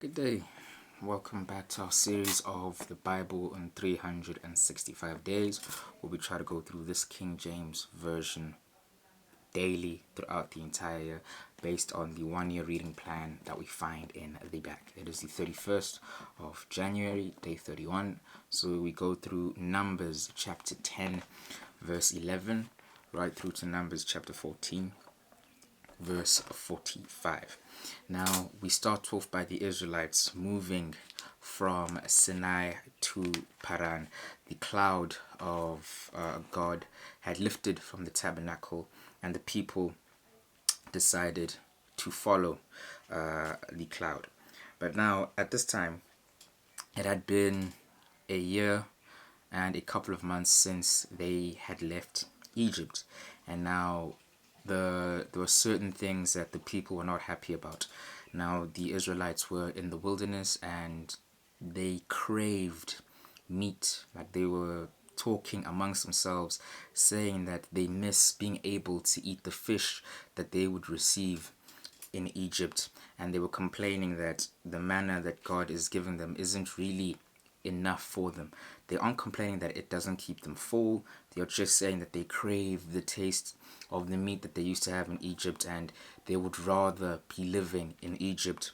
Good day. Welcome back to our series of the Bible in 365 days, where we try to go through this King James Version daily throughout the entire year based on the 1 year reading plan that we find in the back. It is the 31st of January, day 31. So we go through Numbers chapter 10, verse 11, right through to Numbers chapter 14, verse 45. Now, we start off by the Israelites moving from Sinai to Paran. The cloud of God had lifted from the tabernacle, and the people decided to follow the cloud. But now, at this time, it had been a year and a couple of months since they had left Egypt, and now there were certain things that the people were not happy about. Now the Israelites were in the wilderness and they craved meat, like they were talking amongst themselves, saying that they miss being able to eat the fish that they would receive in Egypt, and they were complaining that the manna that God is giving them isn't really enough for them. They aren't complaining that it doesn't keep them full. They're just saying that they crave the taste of the meat that they used to have in Egypt, and they would rather be living in Egypt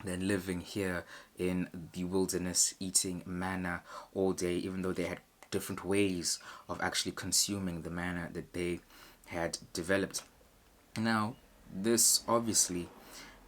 than living here in the wilderness eating manna all day, even though they had different ways of actually consuming the manna that they had developed. Now, this obviously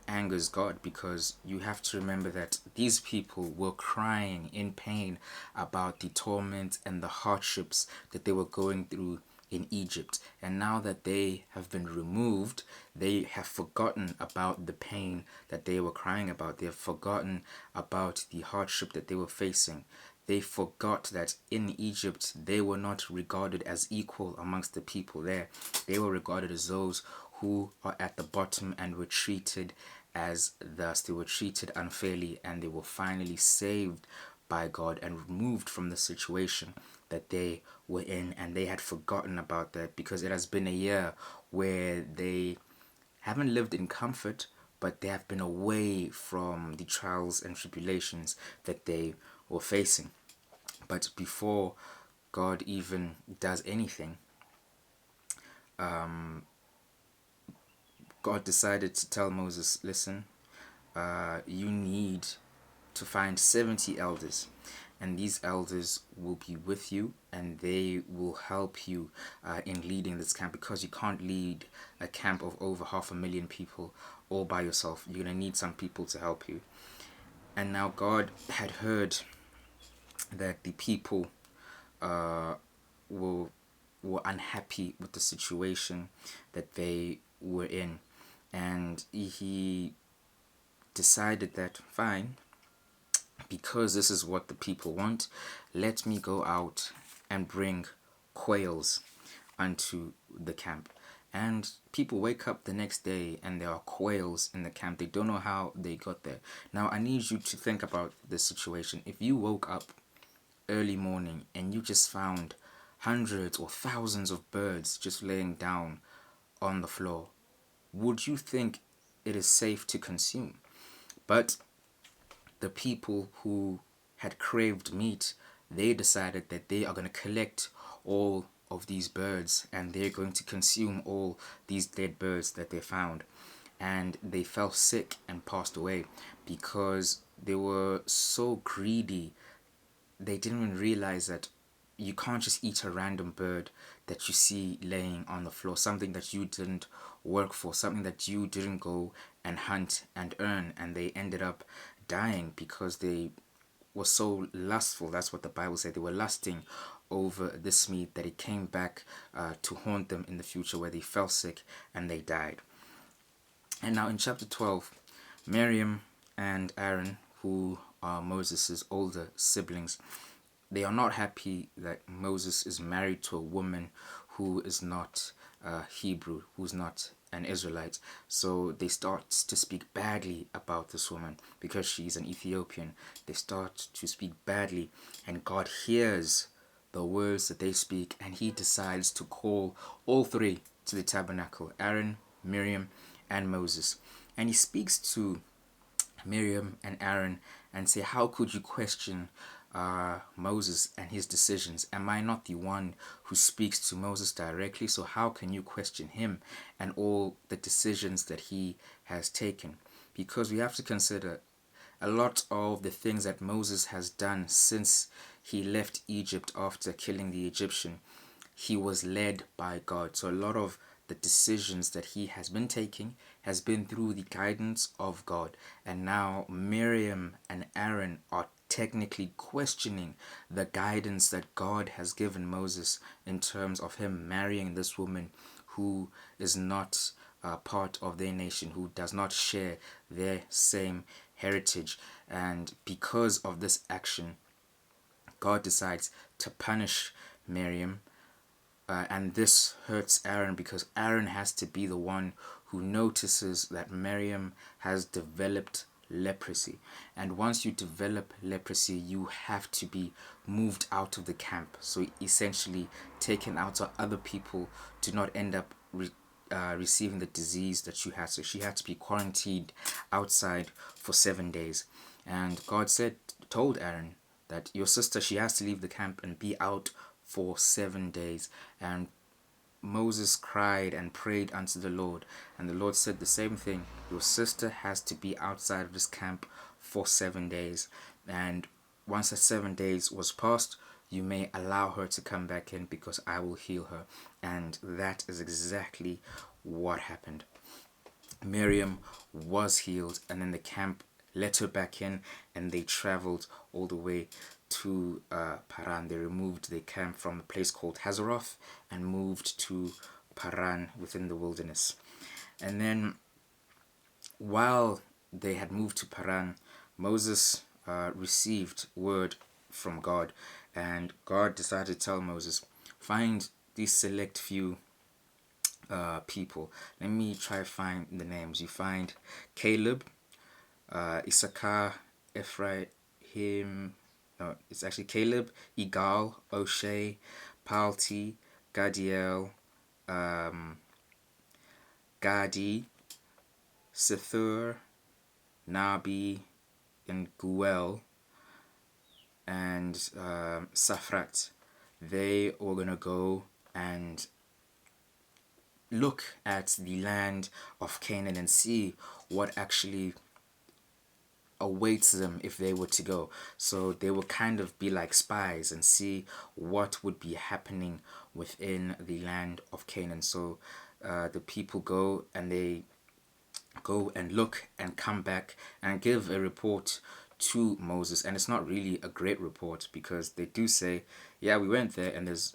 angers God, because you have to remember that these people were crying in pain about the torment and the hardships that they were going through in Egypt. And now that they have been removed, they have forgotten about the pain that they were crying about. They have forgotten about the hardship that they were facing. They forgot that in Egypt they were not regarded as equal amongst the people there. They were regarded as those who are at the bottom and were treated as thus. They were treated unfairly, and they were finally saved by God and removed from the situation that they were in. And they had forgotten about that, because it has been a year where they haven't lived in comfort, but they have been away from the trials and tribulations that they were facing. But before God even does anything, God decided to tell Moses, listen, you need to find 70 elders, and these elders will be with you, and they will help you in leading this camp, because you can't lead a camp of over 500,000 people all by yourself. You're going to need some people to help you. And now God had heard that the people were were unhappy with the situation that they were in, and he decided that fine, because this is what the people want, let me go out and bring quails unto the camp. And people wake up the next day and there are quails in the camp. They don't know how they got there. Now, I need you to think about this situation. If you woke up early morning and you just found hundreds or thousands of birds just laying down on the floor, would you think it is safe to consume? But the people who had craved meat, they decided that they are going to collect all of these birds and they're going to consume all these dead birds that they found. And they fell sick and passed away because they were so greedy. They didn't even realize that you can't just eat a random bird that you see laying on the floor, something that you didn't work for, something that you didn't go and hunt and earn. And they ended up dying because they were so lustful. That's what the Bible said. They were lusting over this meat, that it came back to haunt them in the future, where they fell sick and they died. And now in chapter 12, Miriam and Aaron, who are Moses' older siblings, they are not happy that Moses is married to a woman who is not Hebrew, who's not an Israelite. So they start to speak badly about this woman because she's an Ethiopian. They start to speak badly, and God hears the words that they speak, and he decides to call all three to the tabernacle: Aaron, Miriam, and Moses. And he speaks to Miriam and Aaron and say, how could you question Moses and his decisions? Am I not the one who speaks to Moses directly? So how can you question him and all the decisions that he has taken? Because we have to consider a lot of the things that Moses has done since he left Egypt after killing the Egyptian, he was led by God. So a lot of the decisions that he has been taking has been through the guidance of God. And now Miriam and Aaron are technically questioning the guidance that God has given Moses in terms of him marrying this woman who is not part of their nation, who does not share their same heritage. And because of this action, God decides to punish Miriam, and this hurts Aaron because Aaron has to be the one who notices that Miriam has developed leprosy. And once you develop leprosy, you have to be moved out of the camp. So essentially taken out so other people do not end up receiving the disease that you had. So she had to be quarantined outside for 7 days. And God told Aaron that your sister, she has to leave the camp and be out for 7 days. And Moses cried and prayed unto the Lord, and the Lord said the same thing. Your sister has to be outside of this camp for 7 days. And once the 7 days was passed, you may allow her to come back in because I will heal her. And that is exactly what happened. Miriam was healed, and then the camp let her back in, and they traveled all the way to Paran. They removed the camp from a place called Hazeroth and moved to Paran within the wilderness. And then while they had moved to Paran, Moses received word from God, and God decided to tell Moses, find these select few people. Let me try to find the names. You find Caleb, Issachar, Ephraim. No, it's actually Caleb, Igal, O'Shea, Palti, Gadiel, Gadi, Sethur, Nabi, and Guel, and Safrat. They were going to go and look at the land of Canaan and see what actually awaits them if they were to go. So they will kind of be like spies and see what would be happening within the land of Canaan. So the people go and they go and look and come back and give a report to Moses. And it's not really a great report because they do say, yeah, we went there and there's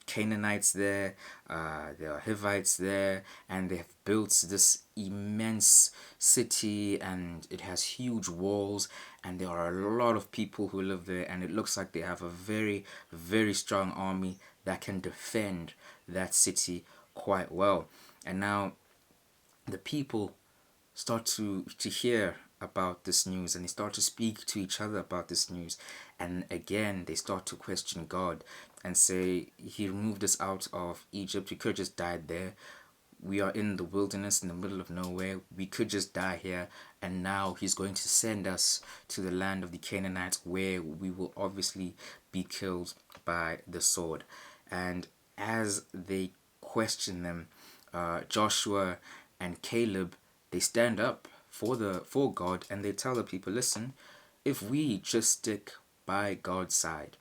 Canaanites there, there are Hivites there, and they have built this immense city, and it has huge walls, and there are a lot of people who live there, and it looks like they have a very, very strong army that can defend that city quite well. And now the people start to hear about this news, and they start to speak to each other about this news, and again they start to question God and say, he removed us out of Egypt, we could have just died there. We are in the wilderness in the middle of nowhere, we could just die here, and now he's going to send us to the land of the Canaanites where we will obviously be killed by the sword. And as they question them, Joshua and Caleb, they stand up for God, and they tell the people, listen, if we just stick by God's side,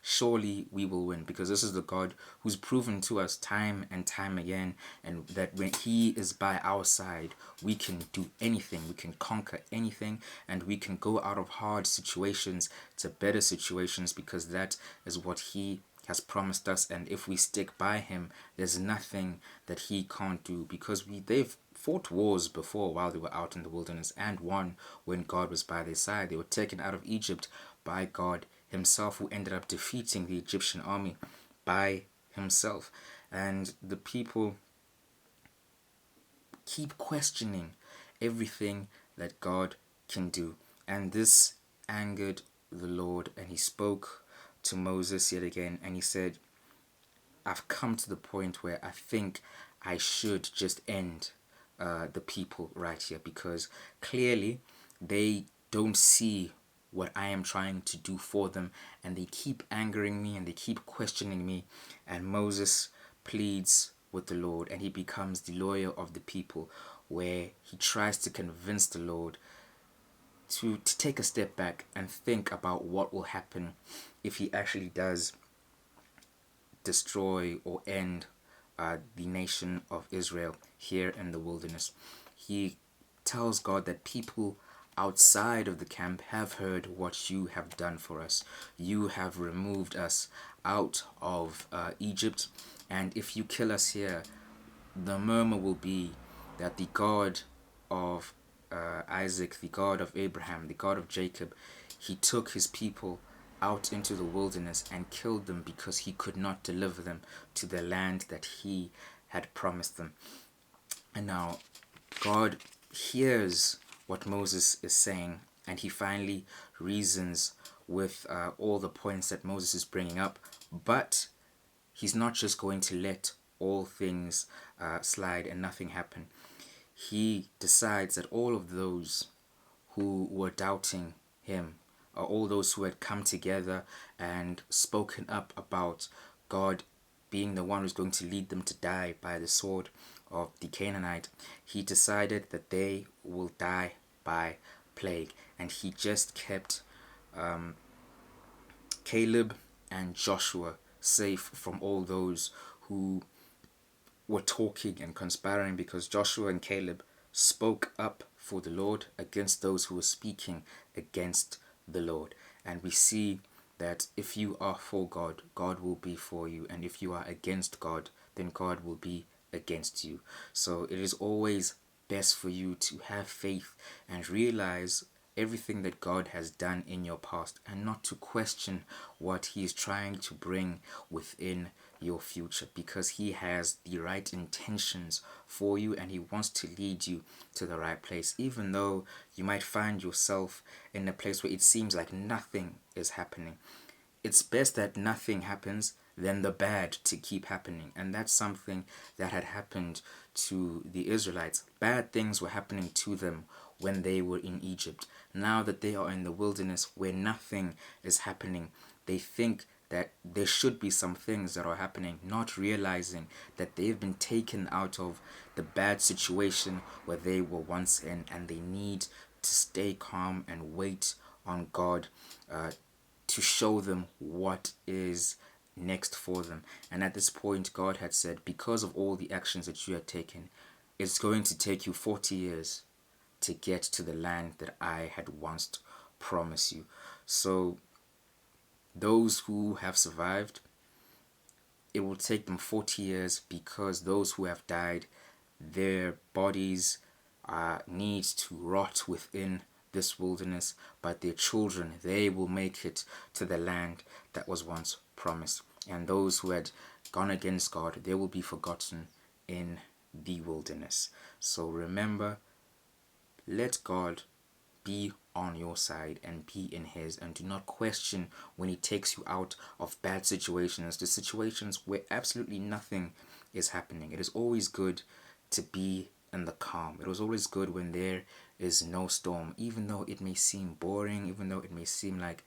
surely we will win, because this is the God who's proven to us time and time again, and that when he is by our side, we can do anything, we can conquer anything, and we can go out of hard situations to better situations, because that is what he has promised us. And if we stick by him, there's nothing that he can't do, because they've fought wars before while they were out in the wilderness and won when God was by their side. They were taken out of Egypt by God himself, who ended up defeating the Egyptian army by himself. And the people keep questioning everything that God can do, and this angered the Lord, and he spoke to Moses yet again, and he said, I've come to the point where I think I should just end the people right here, because clearly they don't see what I am trying to do for them, and they keep angering me and they keep questioning me. And Moses pleads with the Lord, and he becomes the lawyer of the people, where he tries to convince the Lord to take a step back and think about what will happen if he actually does destroy or end the nation of Israel here in the wilderness. He tells God that people outside of the camp have heard what you have done for us. You have removed us out of Egypt, and if you kill us here, the murmur will be that the God of Isaac, the God of Abraham, the God of Jacob, he took his people out into the wilderness and killed them because he could not deliver them to the land that he had promised them. And now God hears what Moses is saying, and he finally reasons with all the points that Moses is bringing up. But he's not just going to let all things slide and nothing happen. He decides that all of those who were doubting him, or all those who had come together and spoken up about God being the one who's going to lead them to die by the sword of the Canaanite, he decided that they will die by plague. And he just kept Caleb and Joshua safe from all those who were talking and conspiring, because Joshua and Caleb spoke up for the Lord against those who were speaking against the Lord. And we see that if you are for God, God will be for you, and if you are against God, then God will be against you. So it is always best for you to have faith and realize everything that God has done in your past, and not to question what he is trying to bring within your future, because he has the right intentions for you and he wants to lead you to the right place. Even though you might find yourself in a place where it seems like nothing is happening, it's best that nothing happens than the bad to keep happening. And that's something that had happened to the Israelites. Bad things were happening to them when they were in Egypt. Now that they are in the wilderness where nothing is happening, they think that there should be some things that are happening, not realizing that they've been taken out of the bad situation where they were once in, and they need to stay calm and wait on God to show them what is next for them. And at this point, God had said, because of all the actions that you had taken, it's going to take you 40 years to get to the land that I had once promised you. So those who have survived, it will take them 40 years, because those who have died, their bodies need to rot within this wilderness, but their children, they will make it to the land that was once promised. And those who had gone against God, they will be forgotten in the wilderness. So remember, let God be on your side and be in his, and do not question when he takes you out of bad situations, the situations where absolutely nothing is happening. It is always good to be in the calm. It was always good when there is no storm, even though it may seem boring, even though it may seem like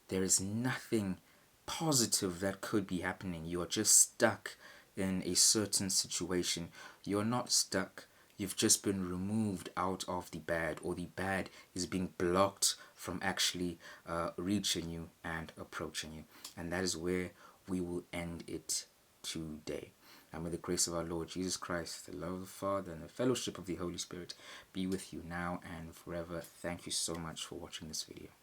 there is nothing positive that could be happening. You are just stuck in a certain situation. You're not stuck. You've just been removed out of the bad, or the bad is being blocked from actually reaching you and approaching you. And that is where we will end it today. And may the grace of our Lord Jesus Christ, the love of the Father, and the fellowship of the Holy Spirit be with you now and forever. Thank you so much for watching this video.